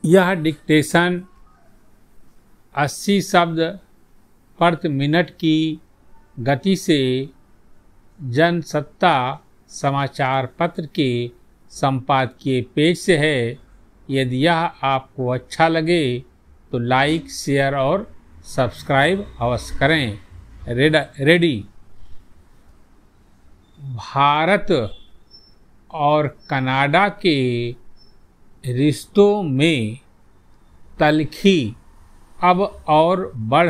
यह डिक्टेशन 80 शब्द प्रति मिनट की गति से जनसत्ता समाचार पत्र के संपादकीय पेज से है। यदि यह आपको अच्छा लगे तो लाइक, शेयर और सब्सक्राइब अवश्य करें। रेडी। भारत और कनाडा के रिश्तों में तल्खी अब और बढ़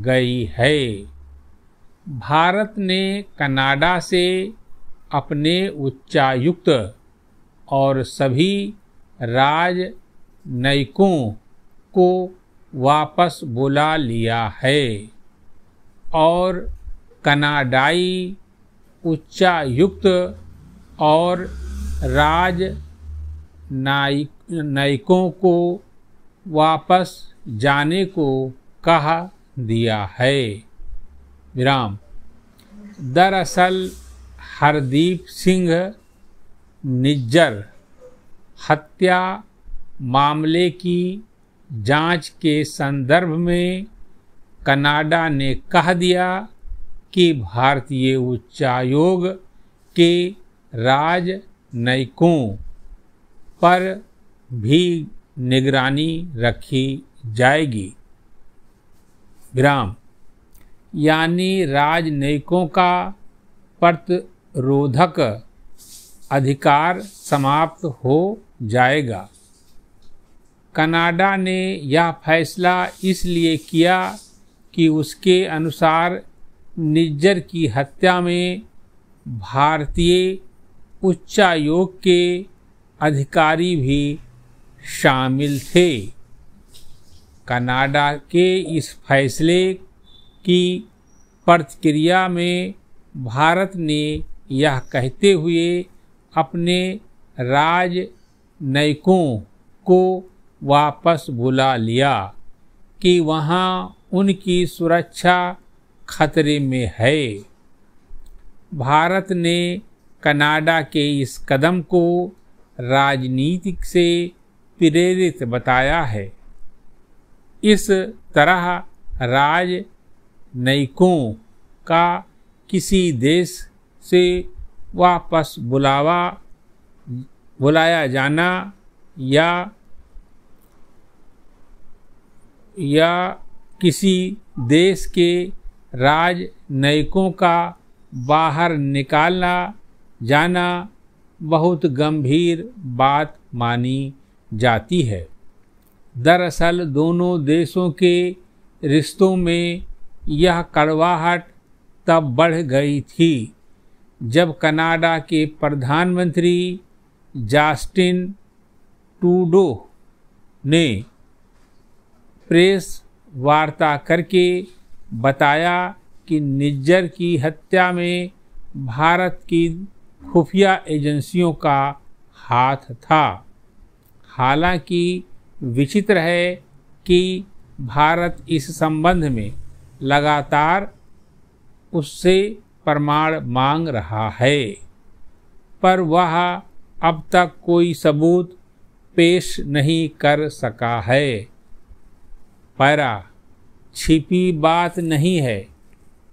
गई है। भारत ने कनाडा से अपने उच्चायुक्त और सभी राजनयिकों को वापस बुला लिया है और कनाडाई उच्चायुक्त और राजनयिकों को वापस जाने को कहा दिया है। विराम। दरअसल हरदीप सिंह निज्जर हत्या मामले की जांच के संदर्भ में कनाडा ने कह दिया कि भारतीय उच्चायोग के राजनयिकों पर भी निगरानी रखी जाएगी। विराम। यानी राजनयिकों का प्रतिरोधक अधिकार समाप्त हो जाएगा। कनाडा ने यह फैसला इसलिए किया कि उसके अनुसार निज्जर की हत्या में भारतीय उच्चायोग के अधिकारी भी शामिल थे। कनाडा के इस फैसले की प्रतिक्रिया में भारत ने यह कहते हुए अपने राजनयिकों को वापस बुला लिया कि वहाँ उनकी सुरक्षा खतरे में है। भारत ने कनाडा के इस कदम को राजनीतिक से प्रेरित बताया है। इस तरह राजनयिकों का किसी देश से वापस बुलाया जाना या किसी देश के राजनयिकों का बाहर निकालना जाना बहुत गंभीर बात मानी जाती है। दरअसल दोनों देशों के रिश्तों में यह कड़वाहट तब बढ़ गई थी जब कनाडा के प्रधानमंत्री जस्टिन ट्रूडो ने प्रेस वार्ता करके बताया कि निज्जर की हत्या में भारत की खुफिया एजेंसियों का हाथ था। हालांकि विचित्र है कि भारत इस संबंध में लगातार उससे प्रमाण मांग रहा है, पर वह अब तक कोई सबूत पेश नहीं कर सका है। पैरा। छिपी बात नहीं है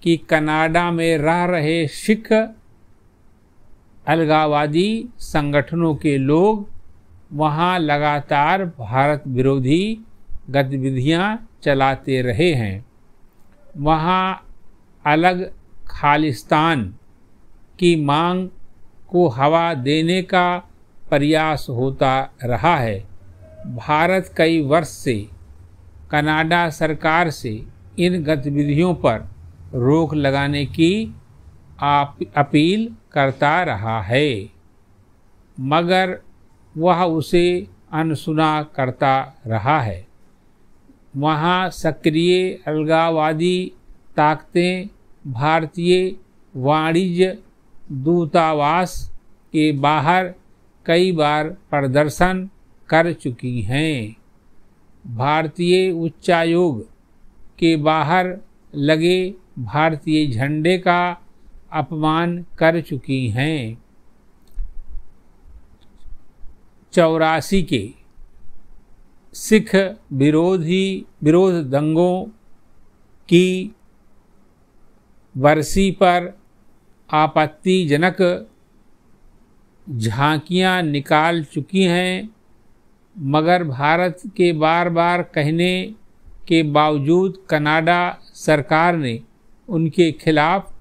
कि कनाडा में रह रहे सिख अलगाववादी संगठनों के लोग वहाँ लगातार भारत विरोधी गतिविधियाँ चलाते रहे हैं। वहाँ अलग खालिस्तान की मांग को हवा देने का प्रयास होता रहा है। भारत कई वर्ष से कनाडा सरकार से इन गतिविधियों पर रोक लगाने की अपील करता रहा है, मगर वह उसे अनसुना करता रहा है। वहाँ सक्रिय अलगाववादी ताकतें भारतीय वाणिज्य दूतावास के बाहर कई बार प्रदर्शन कर चुकी हैं। भारतीय उच्चायोग के बाहर लगे भारतीय झंडे का अपमान कर चुकी हैं। 1984 के सिख विरोध दंगों की बरसी पर आपत्तिजनक झांकियां निकाल चुकी हैं, मगर भारत के बार बार कहने के बावजूद कनाडा सरकार ने उनके खिलाफ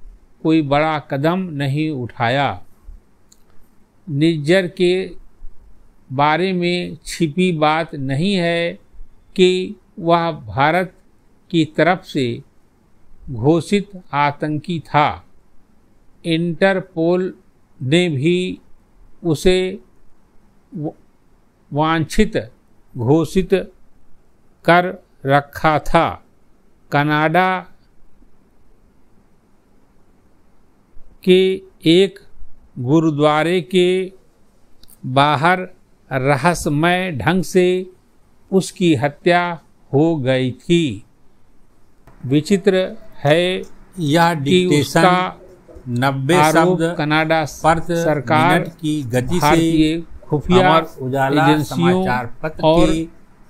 कोई बड़ा कदम नहीं उठाया। निज्जर के बारे में छिपी बात नहीं है कि वह भारत की तरफ से घोषित आतंकी था। इंटरपोल ने भी उसे वांछित घोषित कर रखा था। कनाडा के एक गुरुद्वारे के बाहर रहस्यमय ढंग से उसकी हत्या हो गई थी। विचित्र है यह कि उसका 90 आरोप शब्द कनाडा प्रति सरकार मिनट की गति से भारतीय खुफिया अमर उजाला एजेंसियों समाचार पत्र और के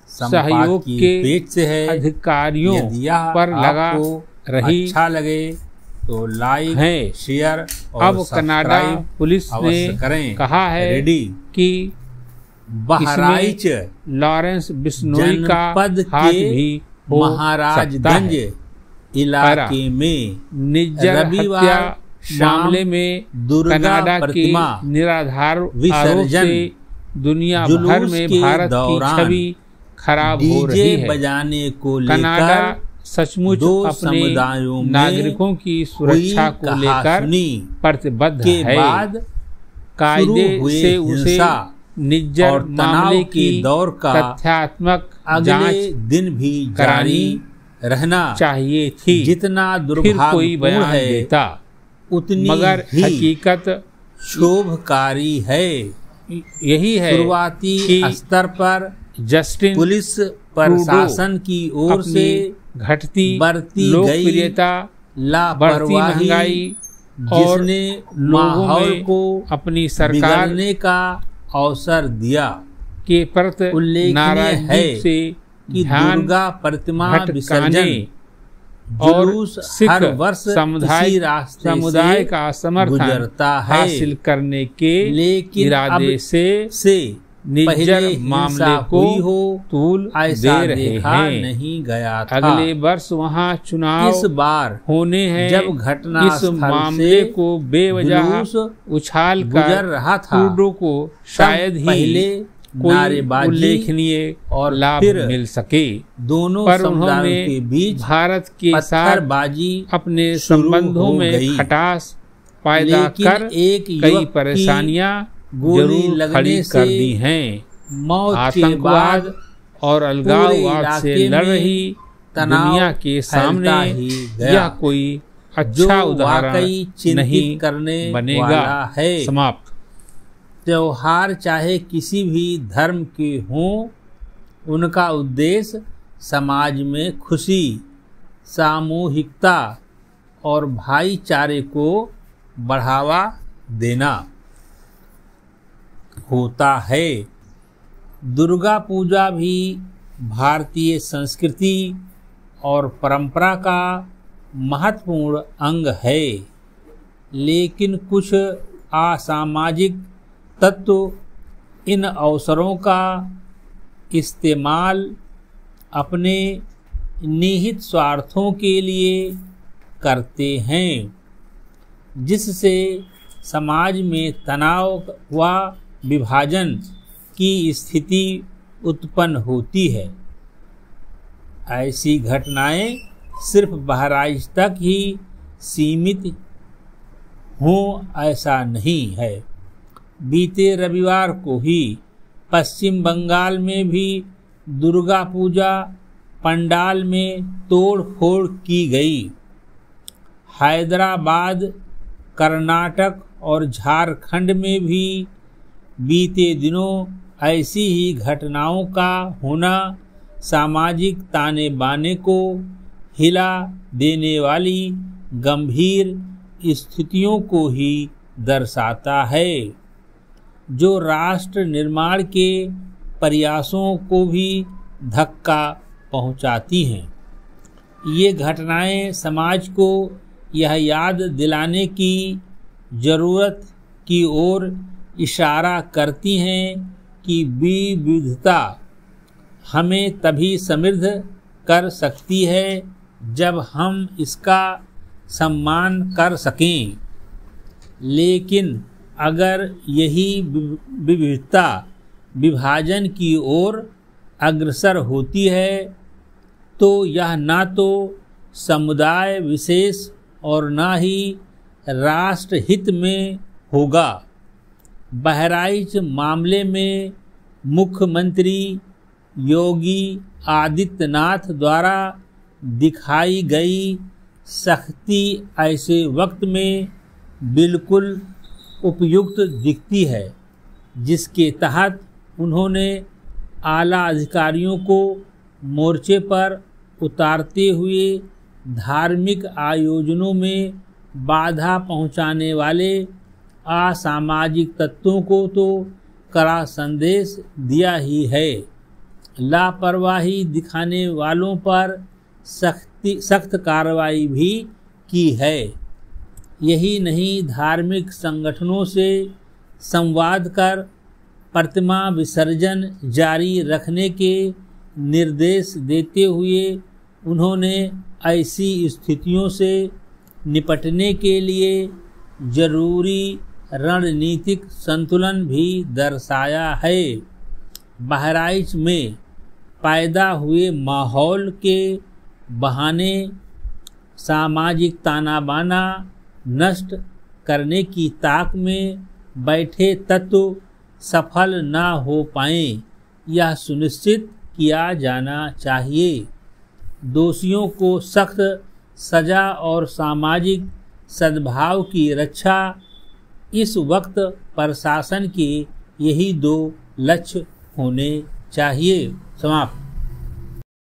सहयोग की के पेज से है। अधिकारियों यदि यह पर लगा आपको रही अच्छा लगे तो लाइक है। शेयर और अब कनाडा सब्सक्राइब पुलिस ने अवश्य करें। कहा है रेडी कि बहराइच लॉरेंस बिश्नोई का जनपद हाथ के भी हो महाराजगंज सकता है। इलाके में निज्जर रविवार हत्या शाम मामले में दुर्गा कनाडा के प्रतिमा निराधार आरोप विसर्जन से दुनिया भर जुलूस में के भारत की दौरान छवि खराब हो डीजे रही है। बजाने को कनाडा लेकर सचमुच दो अपने समुदायों में नागरिकों की सुरक्षा हुई को लेकर कहासुनी प्रतिबद्ध के है। बाद कायदे शुरू हुए से उसे हिंसा निज्जर और तनाव मामले के की दौर का तथ्यात्मक अगले जांच दिन भी करानी जारी रहना चाहिए थी। जितना फिर कोई दुर्भाग्यपूर्ण बयान है देता, उतनी मगर ही हकीकत शोभकारी है। यही है शुरुआती कि स्तर पर जस्टिन पुलिस प्रशासन की ओर से घटती बढ़ती लोकप्रियता, बढ़ती लापरवाही महंगाई और जिसने लोगों माहौल में को अपनी सरकार बिगड़ने का अवसर दिया के प्रति उल्लेखनीय नाराजगी है से कि ध्यान दुर्गा प्रतिमा भटकाने विसर्जन और जुलूस सिख हर वर्ष इसी रास्ते समुदाय से का समर्थन गुजरता है। हासिल करने के लेकिन इरादे अब से निज्जर पहले मामले हिंसा को हुई हो तूल ऐसा दे रहे देखा हैं। नहीं गया था। अगले वर्ष वहां चुनाव इस बार होने हैं। जब घटना इस स्थल मामले से को बेवजह जुलूस उछाल गुजर कर रहा था, ट्रूडो को शायद ही पहले कोई नारेबाजी उल्लेखनीय और लाभ फिर मिल सके, दोनों पर समुदायों उन्होंने के बीच भारत के साथ पत्थरबाजी अपने शुरू संबंधों हो में गई। खटास पैदा लेकिन कर एक कई युवक की परेशानियां गोली जरूर लगने खड़ी से कर दी हैं। मौत के आतंकवाद बाद और पूरे अलगाववाद से इलाके लड़ में रही तनाव दुनिया के सामने फैलता ही गया, यह कोई जो अच्छा उदाहरण वाकई चिंतित नहीं करने बनेगा। वाला है। समाप्त। त्योहार चाहे किसी भी धर्म के हों, उनका उद्देश्य समाज में खुशी, सामूहिकता और भाईचारे को बढ़ावा देना होता है। दुर्गा पूजा भी भारतीय संस्कृति और परंपरा का महत्वपूर्ण अंग है, लेकिन कुछ असामाजिक तत्व इन अवसरों का इस्तेमाल अपने निहित स्वार्थों के लिए करते हैं, जिससे समाज में तनाव व विभाजन की स्थिति उत्पन्न होती है। ऐसी घटनाएं सिर्फ बहराइच तक ही सीमित हों ऐसा नहीं है। बीते रविवार को ही पश्चिम बंगाल में भी दुर्गा पूजा पंडाल में तोड़ फोड़ की गई। हैदराबाद, कर्नाटक और झारखंड में भी बीते दिनों ऐसी ही घटनाओं का होना सामाजिक ताने बाने को हिला देने वाली गंभीर स्थितियों को ही दर्शाता है। जो राष्ट्र निर्माण के प्रयासों को भी धक्का पहुंचाती हैं। ये घटनाएं समाज को यह याद दिलाने की जरूरत की ओर इशारा करती हैं कि विविधता हमें तभी समृद्ध कर सकती है जब हम इसका सम्मान कर सकें। लेकिन अगर यही विविधता विभाजन की ओर अग्रसर होती है तो यह ना तो समुदाय विशेष और ना ही राष्ट्र हित में होगा। बहराइच मामले में मुख्यमंत्री योगी आदित्यनाथ द्वारा दिखाई गई सख्ती ऐसे वक्त में बिल्कुल उपयुक्त दिखती है, जिसके तहत उन्होंने आला अधिकारियों को मोर्चे पर उतारते हुए धार्मिक आयोजनों में बाधा पहुंचाने वाले असामाजिक तत्वों को तो कड़ा संदेश दिया ही है, लापरवाही दिखाने वालों पर सख्त कार्रवाई भी की है। यही नहीं, धार्मिक संगठनों से संवाद कर प्रतिमा विसर्जन जारी रखने के निर्देश देते हुए उन्होंने ऐसी स्थितियों से निपटने के लिए जरूरी रणनीतिक संतुलन भी दर्शाया है। बहराइच में पैदा हुए माहौल के बहाने सामाजिक ताना बाना नष्ट करने की ताक में बैठे तत्व सफल न हो पाएं, यह सुनिश्चित किया जाना चाहिए। दोषियों को सख्त सजा और सामाजिक सद्भाव की रक्षा इस वक्त प्रशासन के यही दो लक्ष्य होने चाहिए। समाप्त।